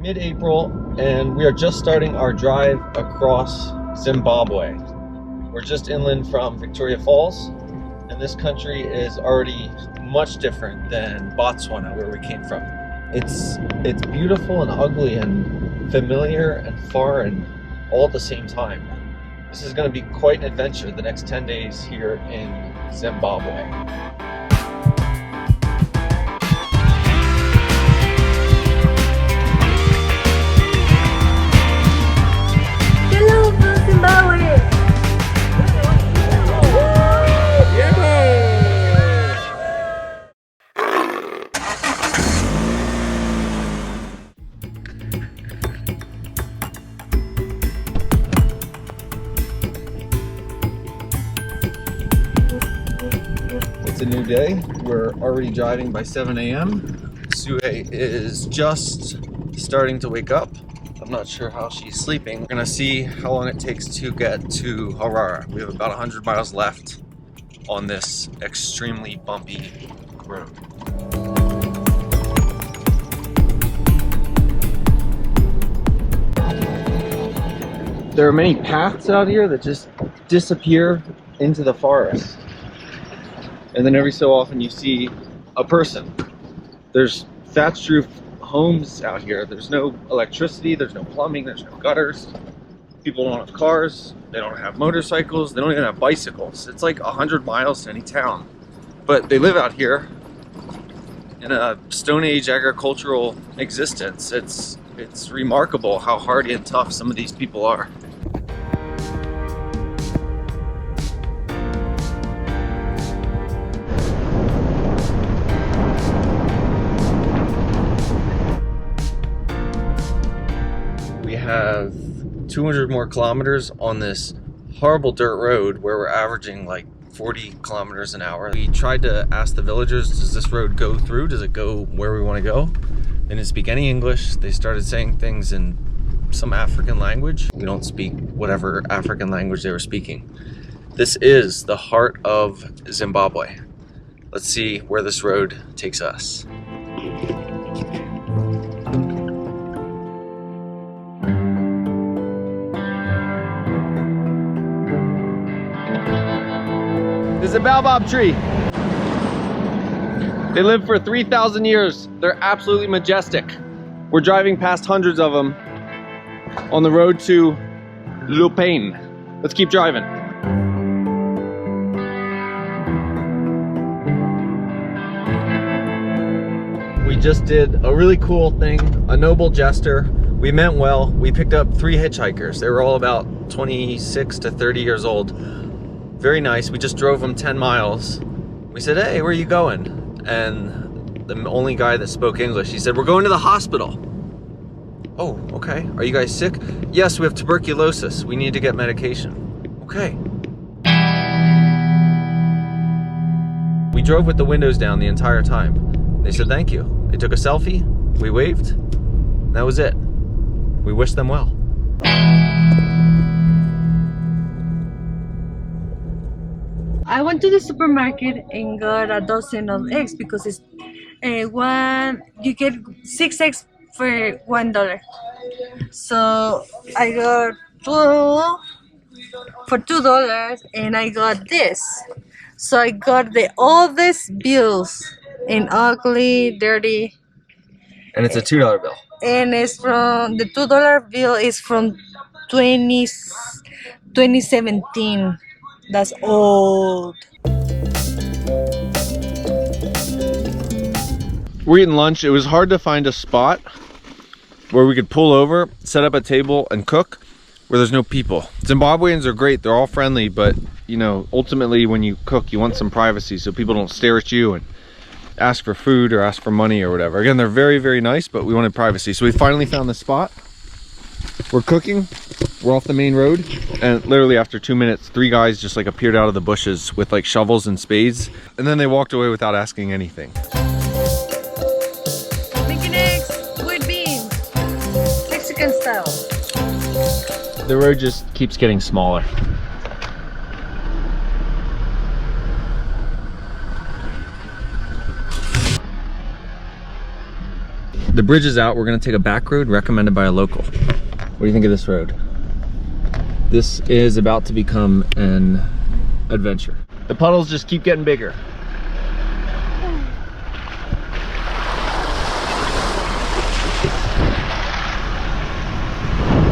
mid-April, and we are just starting our drive across Zimbabwe. We're just inland from Victoria Falls, and this country is already much different than Botswana, where we came from. It's beautiful and ugly and familiar and foreign all at the same time. This is going to be quite an adventure the next 10 days here in Zimbabwe. Hello from Zimbabwe! It's a new day. We're already driving by 7 a.m. Sue is just starting to wake up. I'm not sure how she's sleeping. We're gonna see how long it takes to get to Harare. We have about 100 miles left on this extremely bumpy road. There are many paths out here that just disappear into the forest. And then every so often you see a person. There's thatched roof homes out here. There's no electricity, there's no plumbing, there's no gutters. People don't have cars, they don't have motorcycles, they don't even have bicycles. It's like 100 miles to any town. But they live out here in a Stone Age agricultural existence. It's remarkable how hardy and tough some of these people are. We have 200 more kilometers on this horrible dirt road where we're averaging like 40 kilometers an hour. We tried to ask the villagers, does this road go through? Does it go where we want to go? They didn't speak any English. They started saying things in some African language. We don't speak whatever African language they were speaking. This is the heart of Zimbabwe. Let's see where this road takes us. This is a baobab tree. They live for 3,000 years. They're absolutely majestic. We're driving past hundreds of them on the road to Lupain. Let's keep driving. We just did a really cool thing, a noble gesture. We meant well. We picked up 3 hitchhikers. They were all about 26 to 30 years old. Very nice. We just drove them 10 miles. We said, hey, where are you going? And the only guy that spoke English, he said, we're going to the hospital. Oh, okay. Are you guys sick? Yes, we have tuberculosis. We need to get medication. Okay. We drove with the windows down the entire time. They said, thank you. They took a selfie. We waved. That was it. We wished them well. I went to the supermarket and got a dozen of eggs because it's you get 6 eggs for $1. So I got 2 for $2 and I got this. So I got the oldest bills and ugly, dirty. And it's a $2 bill. And it's from the $2 bill is from 2017. That's old. We're eating lunch. It was hard to find a spot where we could pull over, set up a table and cook where there's no people. Zimbabweans are great. They're all friendly, but you know, ultimately when you cook, you want some privacy so people don't stare at you and ask for food or ask for money or whatever. Again, they're very, very nice, but we wanted privacy. So we finally found the spot. We're cooking. We're off the main road, and literally after 2 minutes, 3 guys just like appeared out of the bushes with like shovels and spades, and then they walked away without asking anything. Making eggs with beans, Mexican style. The road just keeps getting smaller. The bridge is out. We're gonna take a back road recommended by a local. What do you think of this road? This is about to become an adventure. The puddles just keep getting bigger.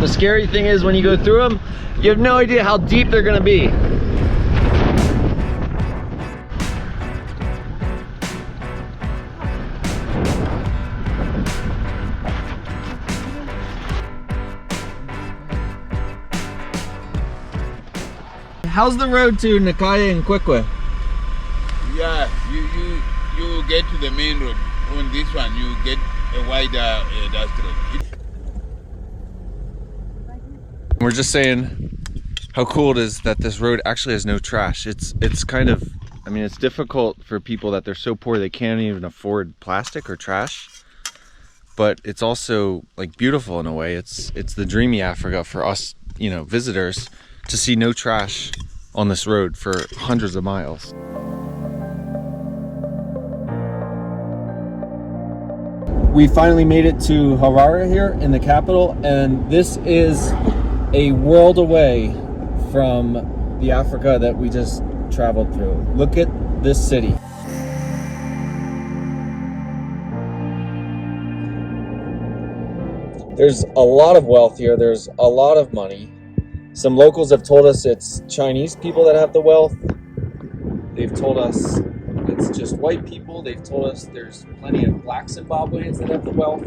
The scary thing is when you go through them, you have no idea how deep they're gonna be. How's the road to Nakaya and Kwekwe? Yeah, you get to the main road. On this one, you get a wider dust road. We're just saying how cool it is that this road actually has no trash. It's kind of, I mean, it's difficult for people that they're so poor they can't even afford plastic or trash. But it's also like beautiful in a way. It's the dreamy Africa for us, you know, visitors, to see no trash on this road for hundreds of miles. We finally made it to Harare here in the capital, and this is a world away from the Africa that we just traveled through. Look at this city. There's a lot of wealth here. There's a lot of money. Some locals have told us it's Chinese people that have the wealth. They've told us it's just white people. They've told us there's plenty of black Zimbabweans that have the wealth.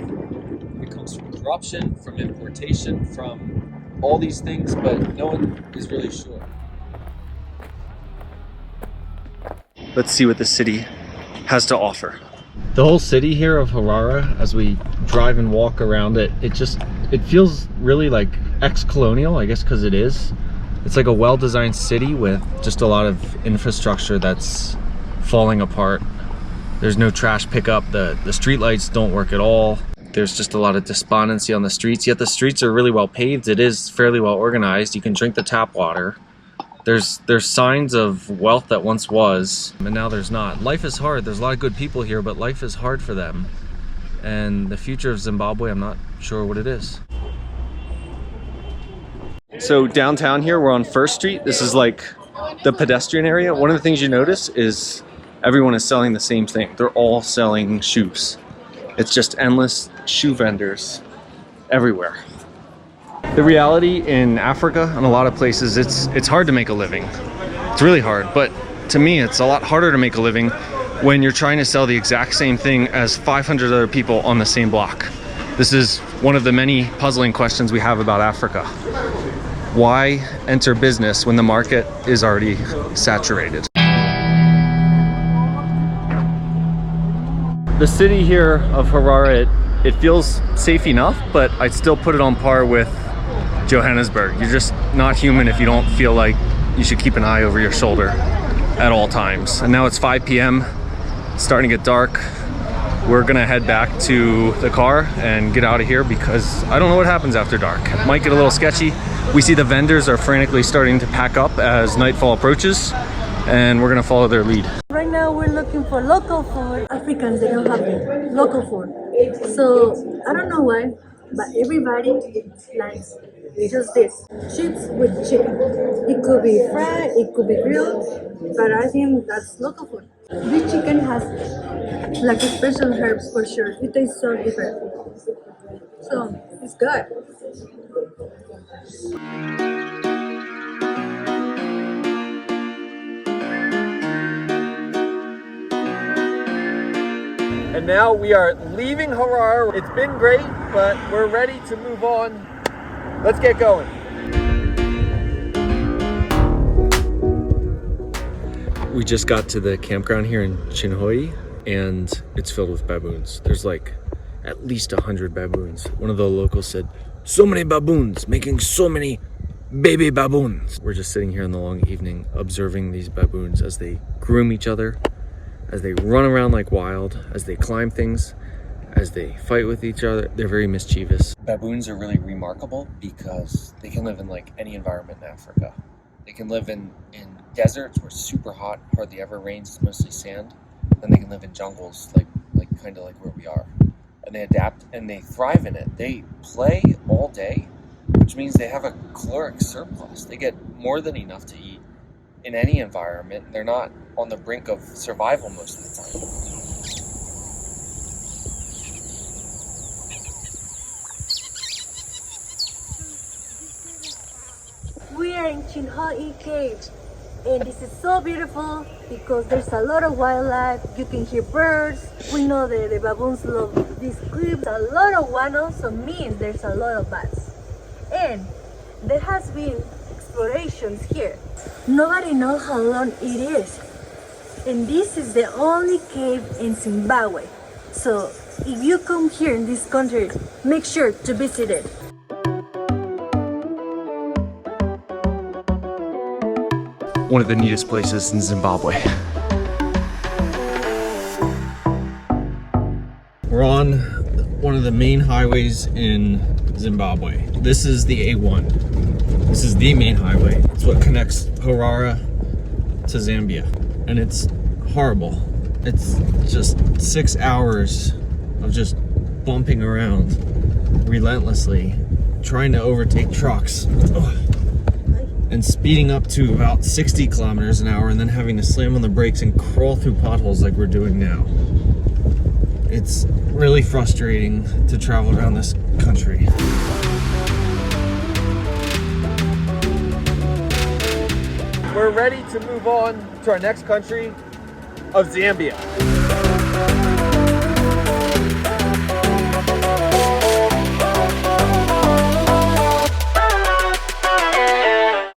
It comes from corruption, from importation, from all these things, but no one is really sure. Let's see what the city has to offer. The whole city here of Harare, as we drive and walk around it, it feels really like ex-colonial, I guess, because it is. It's like a well-designed city with just a lot of infrastructure that's falling apart. There's no trash pickup. The street lights don't work at all. There's just a lot of despondency on the streets, yet the streets are really well paved. It is fairly well organized. You can drink the tap water. There's signs of wealth that once was, and now there's not. Life is hard. There's a lot of good people here, but life is hard for them. And the future of Zimbabwe, I'm not sure what it is. So downtown here, we're on First Street. This is like the pedestrian area. One of the things you notice is everyone is selling the same thing. They're all selling shoes. It's just endless shoe vendors everywhere. The reality in Africa and a lot of places, it's hard to make a living. It's really hard, but to me, it's a lot harder to make a living when you're trying to sell the exact same thing as 500 other people on the same block. This is one of the many puzzling questions we have about Africa. Why enter business when the market is already saturated? The city here of Harare, it feels safe enough, but I'd still put it on par with Johannesburg. You're just not human if you don't feel like you should keep an eye over your shoulder at all times. And now it's 5 p.m. It's starting to get dark. We're gonna head back to the car and get out of here because I don't know what happens after dark. It might get a little sketchy. We see the vendors are frantically starting to pack up as nightfall approaches, and we're gonna follow their lead. Right now we're looking for local food. Africans, they don't have local food. So I don't know why, but everybody likes just this. Chips with chicken. It could be fried, it could be grilled, but I think that's local food. This chicken has like a special herbs for sure. It tastes so different. So it's good. And now we are leaving Harare. It's been great, but we're ready to move on. Let's get going. We just got to the campground here in Chinhoyi, and it's filled with baboons. There's like at least 100 baboons. One of the locals said, "So many baboons, making so many baby baboons." We're just sitting here in the long evening, observing these baboons as they groom each other, as they run around like wild, as they climb things, as they fight with each other. They're very mischievous. Baboons are really remarkable because they can live in like any environment in Africa. They can live in deserts where it's super hot, hardly ever rains, it's mostly sand. Then they can live in jungles, like kind of like where we are. and they adapt and they thrive in it. They play all day, which means they have a caloric surplus. They get more than enough to eat in any environment. They're not on the brink of survival most of the time. We are in Chimani Cave, and this is so beautiful because there's a lot of wildlife. You can hear birds. We know that the baboons love these cliffs. A lot of one also means there's a lot of bats. And there has been explorations here. Nobody knows how long it is. And this is the only cave in Zimbabwe. So if you come here in this country, make sure to visit it. One of the neatest places in Zimbabwe. We're on one of the main highways in Zimbabwe. This is the A1. This is the main highway. It's what connects Harare to Zambia. And it's horrible. It's just 6 hours of just bumping around relentlessly, trying to overtake trucks. Ugh. And speeding up to about 60 kilometers an hour and then having to slam on the brakes and crawl through potholes like we're doing now. It's really frustrating to travel around this country. We're ready to move on to our next country of Zambia.